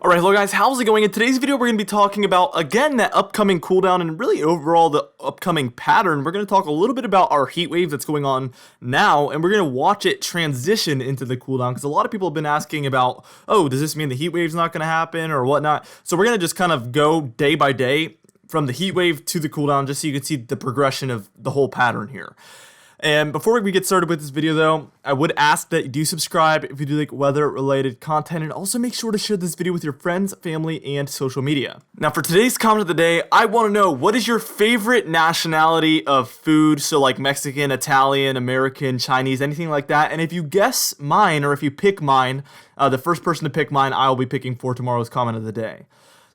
Alright, hello guys, how's it going? In today's video, we're going to be talking about, again, that upcoming cooldown and really overall the upcoming pattern. We're going to talk a little bit about our heat wave that's going on now, and we're going to watch it transition into the cooldown, because a lot of people have been asking about, oh, does this mean the heat wave's not going to happen or whatnot? So we're going to just kind of go day by day from the heat wave to the cooldown, just so you can see the progression of the whole pattern here. And before we get started with this video though, I would ask that you do subscribe if you do like weather related content, and also make sure to share this video with your friends, family, and social media. Now for today's comment of the day, I want to know, what is your favorite nationality of food? So like Mexican, Italian, American, Chinese, anything like that. And if you guess mine, or if you pick mine, the first person to pick mine, I will be picking for tomorrow's comment of the day.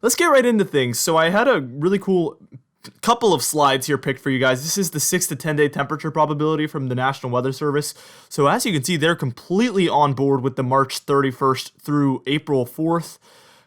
Let's get right into things. So I had a really cool couple of slides here picked for you guys. This is the 6 to 10 day temperature probability from the National Weather Service. So as you can see, they're completely on board with the March 31st through April 4th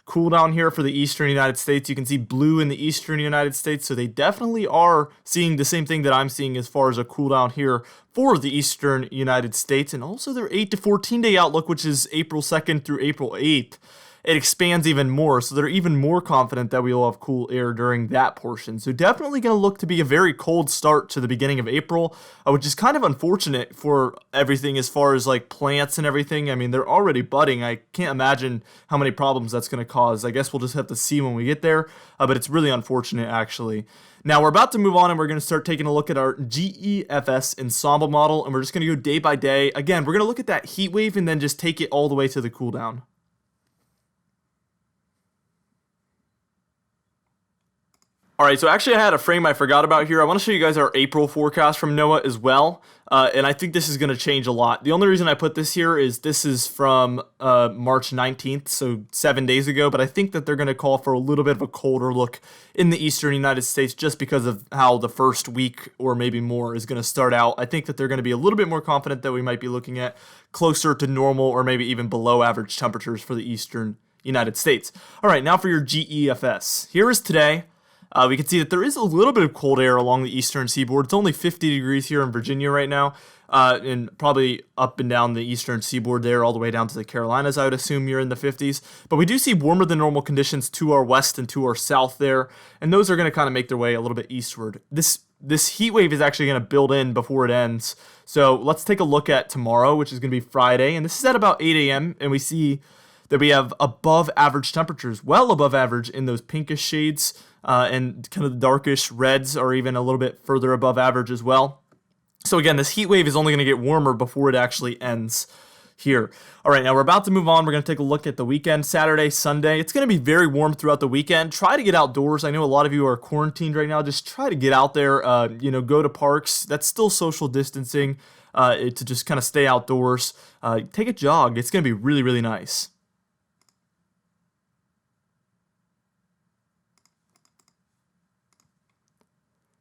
cool down here for the eastern United States. You can see blue in the eastern United States, so they definitely are seeing the same thing that I'm seeing as far as a cool down here for the eastern United States. And also their 8 to 14 day outlook, which is April 2nd through April 8th. It expands even more, so they're even more confident that we will have cool air during that portion. So definitely going to look to be a very cold start to the beginning of April, which is kind of unfortunate for everything as far as like plants and everything. I mean, they're already budding. I can't imagine how many problems that's going to cause. I guess we'll just have to see when we get there, but it's really unfortunate actually. Now we're about to move on, and we're going to start taking a look at our GEFS ensemble model, and we're just going to go day by day. Again, we're going to look at that heat wave and then just take it all the way to the cool down. Alright, so actually I had a frame I forgot about here. I want to show you guys our April forecast from NOAA as well, and I think this is going to change a lot. The only reason I put this here is this is from March 19th, so 7 days ago, but I think that they're going to call for a little bit of a colder look in the eastern United States just because of how the first week or maybe more is going to start out. I think that they're going to be a little bit more confident that we might be looking at closer to normal or maybe even below average temperatures for the eastern United States. Alright, now for your GEFS. Here is today. We can see that there is a little bit of cold air along the eastern seaboard. It's only 50 degrees here in Virginia right now, and probably up and down the eastern seaboard there, all the way down to the Carolinas. I would assume you're in the 50s. But we do see warmer than normal conditions to our west and to our south there, and those are going to kind of make their way a little bit eastward. This heat wave is actually going to build in before it ends. So let's take a look at tomorrow, which is going to be Friday, and this is at about 8 a.m., and we see that we have above average temperatures, well above average in those pinkish shades, and kind of the darkish reds are even a little bit further above average as well. So again, this heat wave is only going to get warmer before it actually ends here. All right, now we're about to move on. We're going to take a look at the weekend, Saturday, Sunday. It's going to be very warm throughout the weekend. Try to get outdoors. I know a lot of you are quarantined right now. Just try to get out there, go to parks. That's still social distancing, to just kind of stay outdoors. Take a jog. It's going to be really, really nice.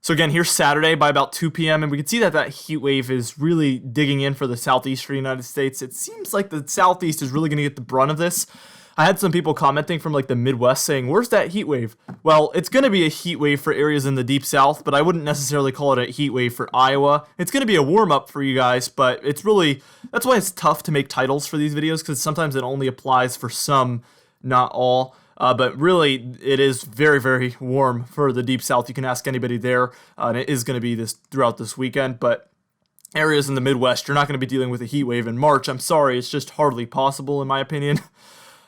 So again, here's Saturday by about 2 p.m. and we can see that heat wave is really digging in for the southeastern United States. It seems like the southeast is really going to get the brunt of this. I had some people commenting from like the Midwest saying, where's that heat wave? Well, it's going to be a heat wave for areas in the deep south, but I wouldn't necessarily call it a heat wave for Iowa. It's going to be a warm-up for you guys, but it's really, that's why it's tough to make titles for these videos, because sometimes it only applies for some, not all. But really, it is very, very warm for the Deep South. You can ask anybody there, and it is going to be this throughout this weekend. But areas in the Midwest, you're not going to be dealing with a heat wave in March. I'm sorry, it's just hardly possible in my opinion.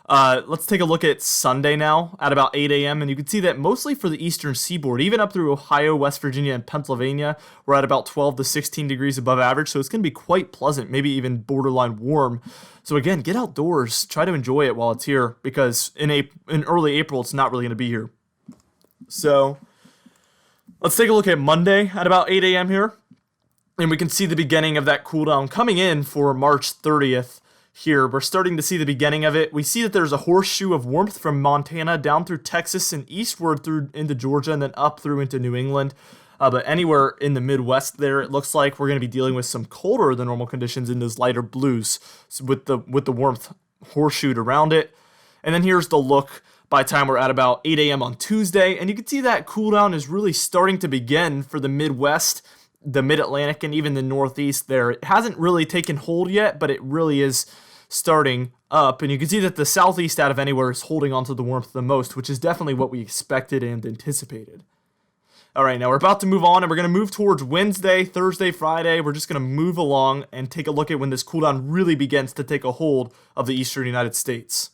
Let's take a look at Sunday now at about 8 a.m. And you can see that mostly for the eastern seaboard, even up through Ohio, West Virginia, and Pennsylvania, we're at about 12 to 16 degrees above average. So it's going to be quite pleasant, maybe even borderline warm. So again, get outdoors, try to enjoy it while it's here, because in early April, it's not really going to be here. So let's take a look at Monday at about 8 a.m. here. And we can see the beginning of that cool down coming in for March 30th. Here, we're starting to see the beginning of it. We see that there's a horseshoe of warmth from Montana down through Texas and eastward through into Georgia and then up through into New England. But anywhere in the Midwest there, it looks like we're going to be dealing with some colder than normal conditions in those lighter blues, so with the warmth horseshoed around it. And then here's the look by the time we're at about 8 a.m. on Tuesday. And you can see that cool down is really starting to begin for the Midwest, the Mid-Atlantic, and even the Northeast there. It hasn't really taken hold yet, but it really is starting up, and you can see that the southeast out of anywhere is holding onto the warmth the most, which is definitely what we expected and anticipated. All right, now we're about to move on, and we're going to move towards Wednesday, Thursday, Friday. We're just going to move along and take a look at when this cooldown really begins to take a hold of the eastern United States.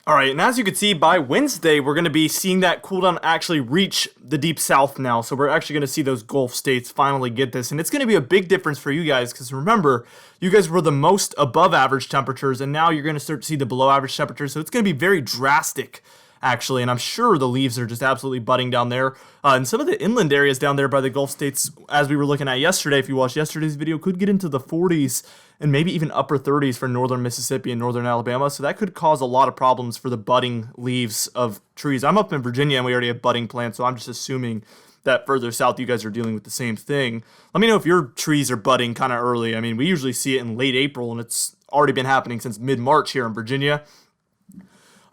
All right, and as you can see, by Wednesday, we're going to be seeing that cooldown actually reach the deep south now. So we're actually going to see those Gulf states finally get this. And it's going to be a big difference for you guys because remember, you guys were the most above average temperatures, and now you're going to start to see the below average temperatures. So it's going to be very drastic, actually. And I'm sure the leaves are just absolutely budding down there. And some of the inland areas down there by the Gulf states, as we were looking at yesterday, if you watched yesterday's video, could get into the 40s and maybe even upper 30s for northern Mississippi and northern Alabama. So that could cause a lot of problems for the budding leaves of trees. I'm up in Virginia and we already have budding plants, so I'm just assuming that further south you guys are dealing with the same thing. Let me know if your trees are budding kind of early. I mean, we usually see it in late April, and it's already been happening since mid-March here in Virginia.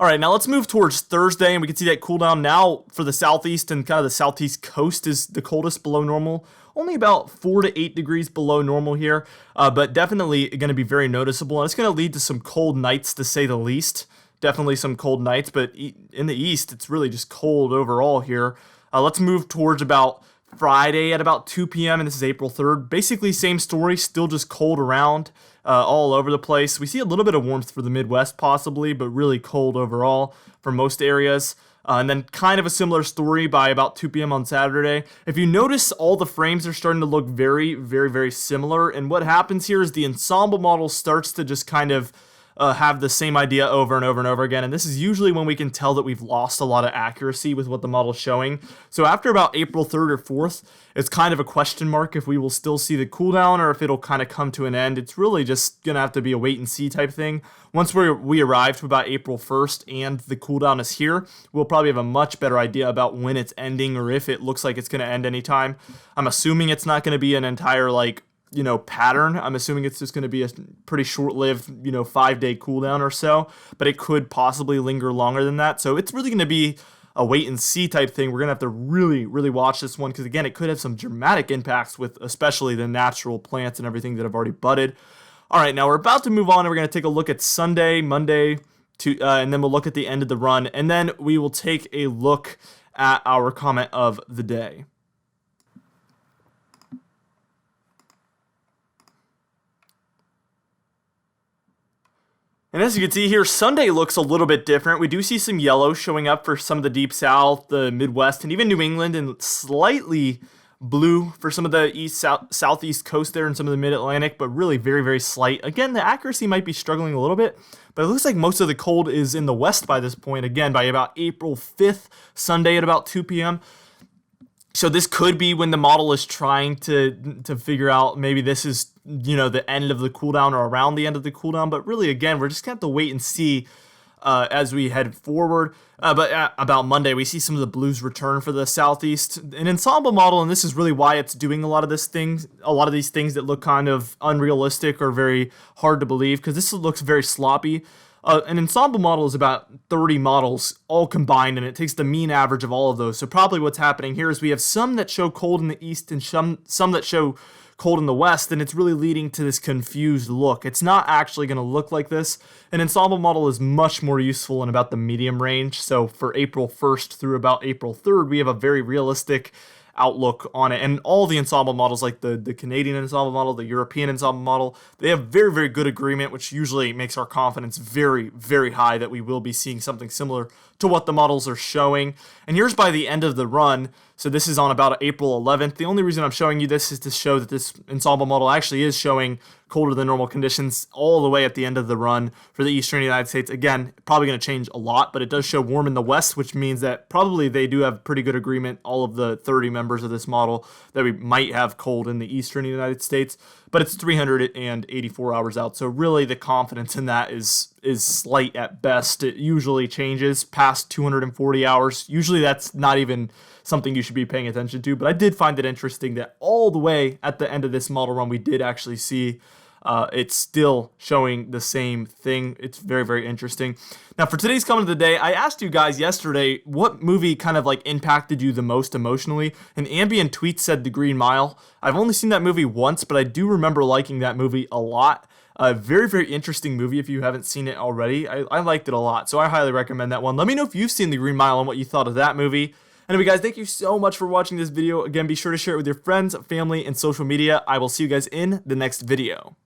All right, now let's move towards Thursday, and we can see that cool down now for the southeast and kind of the southeast coast is the coldest below normal. Only about 4 to 8 degrees below normal here, but definitely going to be very noticeable, and it's going to lead to some cold nights, to say the least. Definitely some cold nights, but in the east, it's really just cold overall here. Let's move towards about Friday at about 2 p.m., and this is April 3rd. Basically, same story, still just cold around all over the place. We see a little bit of warmth for the Midwest possibly, but really cold overall for most areas. And then kind of a similar story by about 2 p.m. on Saturday. If you notice, all the frames are starting to look very, very, very similar. And what happens here is the ensemble model starts to just kind of have the same idea over and over and over again. And this is usually when we can tell that we've lost a lot of accuracy with what the model's showing. So after about April 3rd or 4th, it's kind of a question mark if we will still see the cooldown or if it'll kind of come to an end. It's really just going to have to be a wait and see type thing. Once we arrive to about April 1st and the cooldown is here, we'll probably have a much better idea about when it's ending or if it looks like it's going to end anytime. I'm assuming it's not going to be an entire, pattern. I'm assuming it's just going to be a pretty short-lived, 5-day cooldown or so, but it could possibly linger longer than that. So it's really going to be a wait and see type thing. We're going to have to really, really watch this one because, again, it could have some dramatic impacts with especially the natural plants and everything that have already budded. All right, now we're about to move on, and we're going to take a look at Sunday, Monday, and then we'll look at the end of the run, and then we will take a look at our comment of the day. And as you can see here, Sunday looks a little bit different. We do see some yellow showing up for some of the deep south, the Midwest, and even New England, and slightly blue for some of the southeast coast there and some of the mid-Atlantic, but really very, very slight. Again, the accuracy might be struggling a little bit, but it looks like most of the cold is in the west by this point, again, by about April 5th, Sunday at about 2 p.m. So this could be when the model is trying to figure out maybe this is, the end of the cooldown or around the end of the cooldown. But really, again, we're just going to have to wait and see as we head forward. But about Monday, we see some of the blues return for the southeast. An ensemble model, and this is really why it's doing a lot of these things that look kind of unrealistic or very hard to believe, because this looks very sloppy. An ensemble model is about 30 models all combined, and it takes the mean average of all of those. So probably what's happening here is we have some that show cold in the east and some that show cold in the west, and it's really leading to this confused look. It's not actually going to look like this. An ensemble model is much more useful in about the medium range. So for April 1st through about April 3rd, we have a very realistic outlook on it. And all the ensemble models, like the Canadian ensemble model, the European ensemble model, they have very, very good agreement, which usually makes our confidence very, very high that we will be seeing something similar to what the models are showing. And here's by the end of the run. So this is on about April 11th. The only reason I'm showing you this is to show that this ensemble model actually is showing colder than normal conditions all the way at the end of the run for the eastern United States. Again, probably going to change a lot, but it does show warm in the west, which means that probably they do have pretty good agreement, all of the 30 members of this model, that we might have cold in the eastern United States. But it's 384 hours out, so really the confidence in that is slight at best. It usually changes past 240 hours. Usually that's not even something you should be paying attention to, but I did find it interesting that all the way at the end of this model run, we did actually see it's still showing the same thing. It's very, very interesting. Now, for today's comment of the day, I asked you guys yesterday what movie kind of like impacted you the most emotionally, and Ambient Tweet said The Green Mile. I've only seen that movie once, but I do remember liking that movie a lot. A very, very interesting movie if you haven't seen it already. I liked it a lot, so I highly recommend that one. Let me know if you've seen The Green Mile and what you thought of that movie. Anyway, guys, thank you so much for watching this video. Again, be sure to share it with your friends, family, and social media. I will see you guys in the next video.